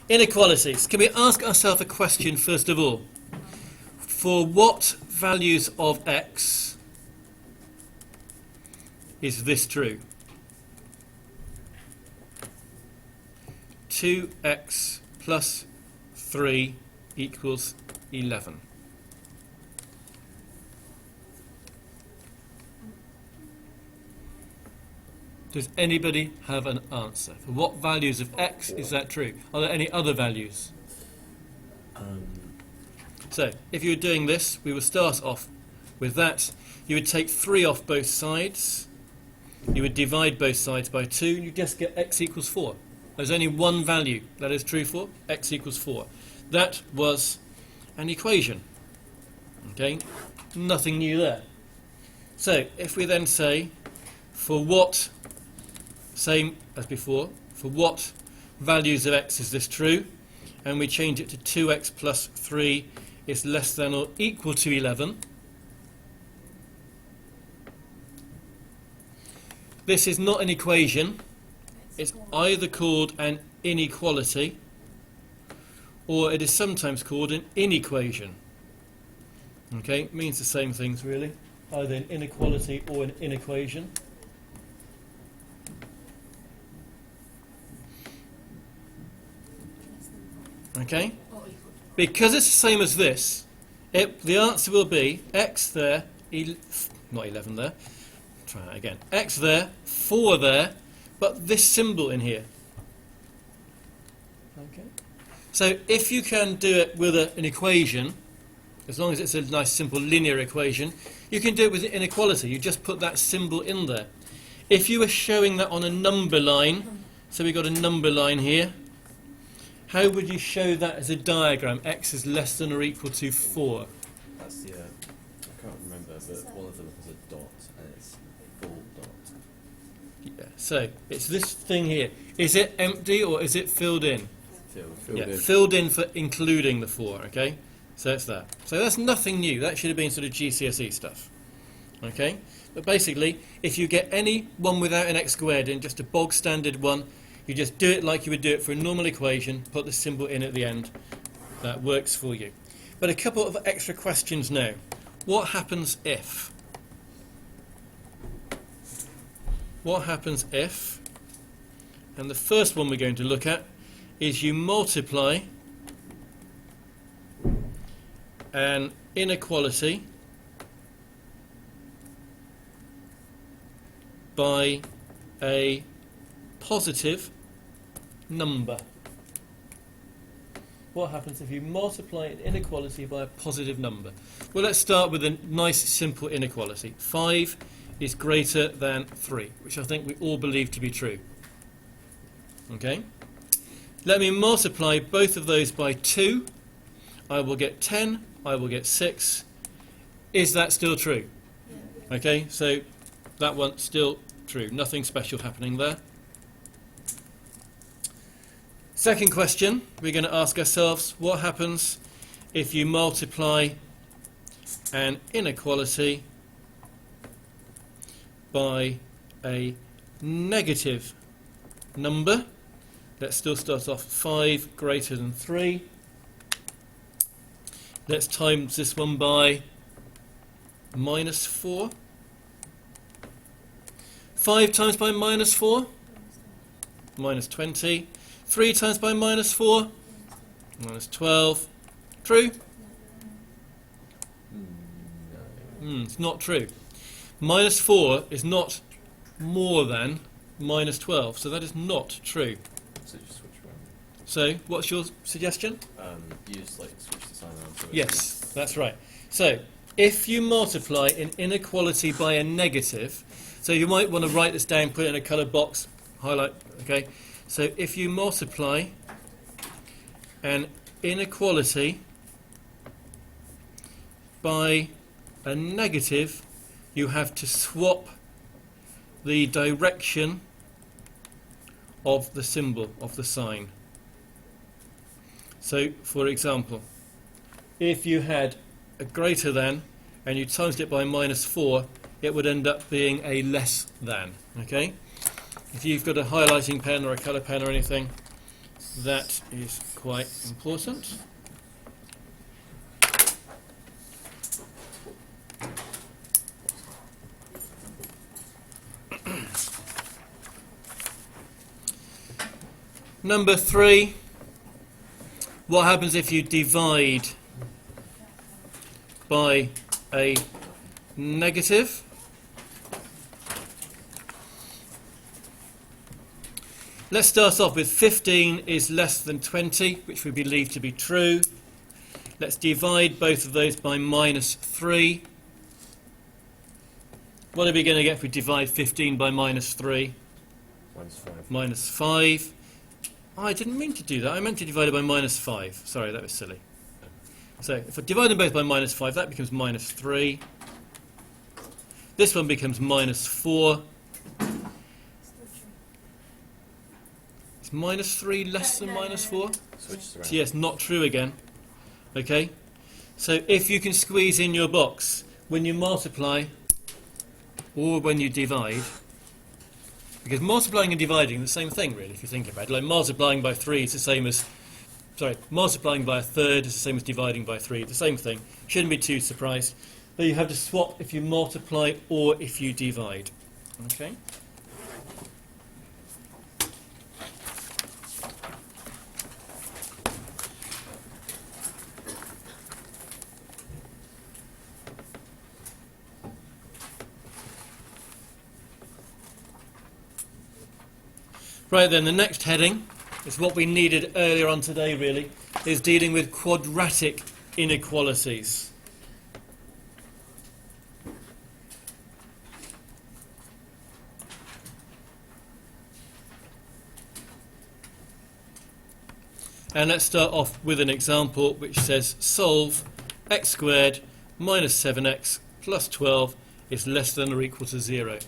Inequalities. Can we ask ourselves a question first of all? For what values of x is this true? 2x plus 3 equals 11. Does anybody have an answer? For what values of x is that true? Are there any other values? So, if you were doing this, we would start off with that. You would take 3 off both sides. You would divide both sides by 2, and you just get x equals 4. There's only one value that is true for, x equals 4. That was an equation. Okay, nothing new there. So, if we then say, for what, same as before, for what values of x is this true? And we change it to 2x plus 3 is less than or equal to 11. This is not an equation. It's either called an inequality or it is sometimes called an inequation. Okay, it means the same things really, either an inequality or an inequation. Okay, because it's the same as this, the answer will be x there, not 11 there, try that again, x there, 4 there, but this symbol in here. Okay. So if you can do it with an equation, as long as it's a nice simple linear equation, you can do it with an inequality. You just put that symbol in there. If you were showing that on a number line, so we've got a number line here, how would you show that as a diagram? X is less than or equal to 4. That's the, I can't remember, but one of them has a dot and it's a full dot. Yeah, so it's this thing here. Is it empty or is it filled in? Filled Yeah, in. filled in for including the 4, okay? So it's that. So that's nothing new. That should have been sort of GCSE stuff. Okay? But basically, if you get any one without an x squared in, just a bog standard one, you just do it like you would do it for a normal equation, put the symbol in at the end. That works for you. But a couple of extra questions now. What happens if? What happens if? And the first one we're going to look at is you multiply an inequality by a positive number. What happens if you multiply an inequality by a positive number? Well, let's start with a nice simple inequality. 5 is greater than 3, which I think we all believe to be true. Okay? Let me multiply both of those by 2. I will get 10, I will get 6. Is that still true? Yeah. Okay, so that one's still true. Nothing special happening there. Second question, we're going to ask ourselves, what happens if you multiply an inequality by a negative number? Let's still start off 5 greater than 3. Let's times this one by minus 4. 5 times by minus 4, minus 20. 3 times by minus 4, minus 12. True? No. It's not true. Minus 4 is not more than minus 12, so that is not true. So just switch around. So, what's your suggestion? You just like switch the sign around. So Yes, that's right. So, if you multiply an inequality by a negative, so you might want to write this down, put it in a coloured box, highlight, okay? So if you multiply an inequality by a negative, you have to swap the direction of the symbol, of the sign. So, for example, if you had a greater than and you times it by minus 4, it would end up being a less than, okay? If you've got a highlighting pen or a colour pen or anything, That is quite important. Number 3, what happens if you divide by a negative? Let's start off with 15 is less than 20, which we believe to be true. Let's divide both of those by minus 3. What are we going to get if we divide 15 by minus 3? Minus 5. Minus 5. Oh, I didn't mean to do that. I meant to divide it by minus 5. Sorry, that was silly. So if I divide them both by minus 5, that becomes minus 3. This one becomes minus 4. Is minus 3 less than minus 4? Switches around. So yes, not true again. Okay? So if you can squeeze in your box when you multiply or when you divide, because multiplying and dividing are the same thing, really, if you think about it. Like multiplying by 3 is the same as, multiplying by a third is the same as dividing by 3. It's the same thing. Shouldn't be too surprised. But you have to swap if you multiply or if you divide. Okay? Right then, the next heading is what we needed earlier on today, really, is dealing with quadratic inequalities. And let's start off with an example which says solve x squared minus 7x plus 12 is less than or equal to 0.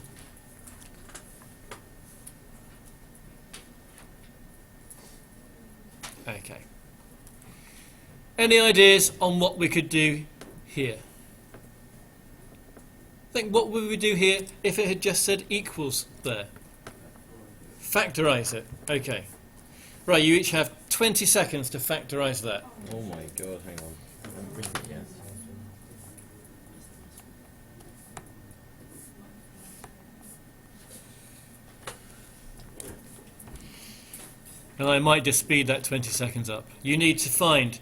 Okay. Any ideas on what we could do here? Think what would we do here if it had just said equals there? Factorise it. Okay. Right, you each have 20 seconds to factorise that. Oh my god, hang on. I haven't written it yet. And I might just speed that 20 seconds up. You need to find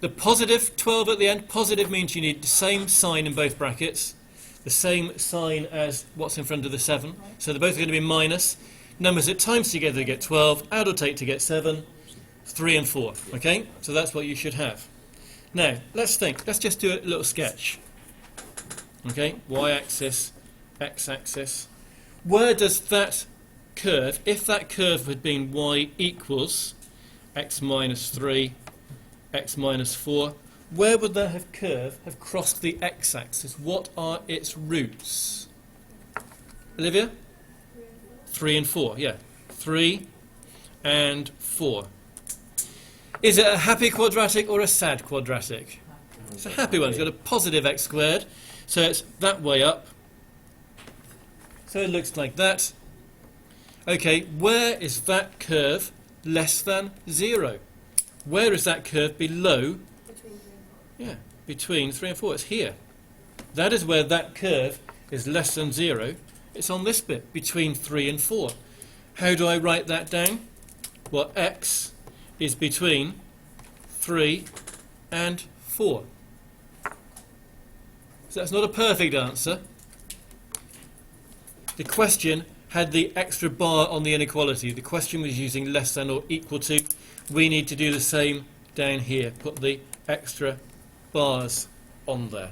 the positive 12 at the end. Positive means you need the same sign in both brackets, the same sign as what's in front of the 7. So they're both going to be minus. Numbers that times together get 12, add or take to get 7, 3 and 4. Okay, so that's what you should have. Now, let's think. Let's just do a little sketch. Okay, y-axis, x-axis. Where does that curve, if that curve had been y equals x minus 3, x minus 4, where would that curve have crossed the x-axis? What are its roots? Olivia? 3 and 4, yeah. 3 and 4. Is it a happy quadratic or a sad quadratic? It's a happy one. It's got a positive x squared, so it's that way up. So it looks like that. Okay, where is that curve less than 0? Where is that curve below? Between 3 and 4. It's here. That is where that curve is less than 0. It's on this bit, between 3 and 4. How do I write that down? Well, x is between 3 and 4. So that's not a perfect answer. The question had the extra bar on the inequality. The question was using less than or equal to. We need to do the same down here. Put the extra bars on there.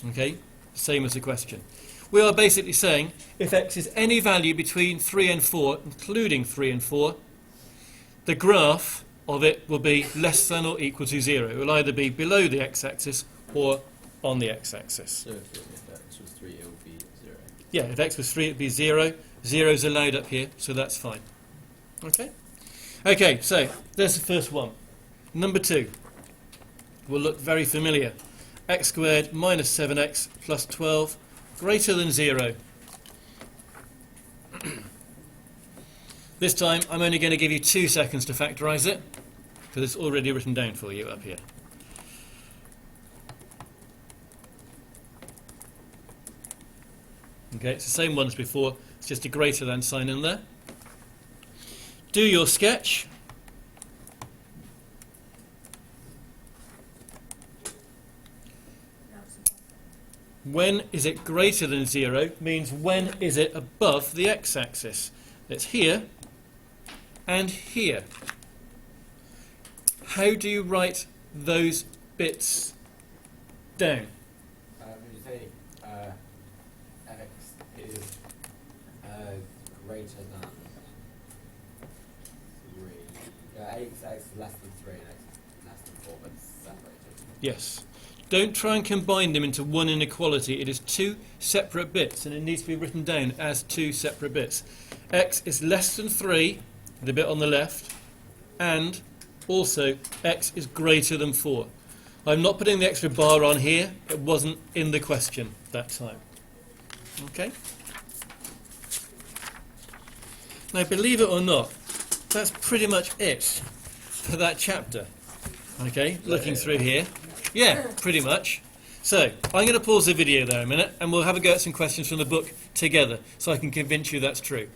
Okay? Same as the question. We are basically saying if x is any value between 3 and 4, including 3 and 4, the graph of it will be less than or equal to 0. It will either be below the x-axis or on the x-axis. So if x was 3, it would be 0. Yeah, if x was 3, it would be 0. 0 is allowed up here, so that's fine. Okay? Okay, so there's the first one. Number 2 will look very familiar. X squared minus 7x plus 12 greater than 0. This time I'm only going to give you 2 seconds to factorise it, because it's already written down for you up here. Okay, it's the same one as before, it's just a greater than sign in there. Do your sketch. When is it greater than 0 means when is it above the x-axis. It's here and here. How do you write those bits down? You say x is greater than 3. X is less than 3 and x is less than 4, but separated. Yes. Don't try and combine them into one inequality. It is 2 separate bits, and it needs to be written down as 2 separate bits. X is less than 3, the bit on the left, and also x is greater than 4. I'm not putting the extra bar on here. It wasn't in the question that time. Okay? Now, believe it or not, that's pretty much it for that chapter. Okay, looking through here. Yeah, pretty much. So, I'm going to pause the video there a minute and we'll have a go at some questions from the book together so I can convince you that's true.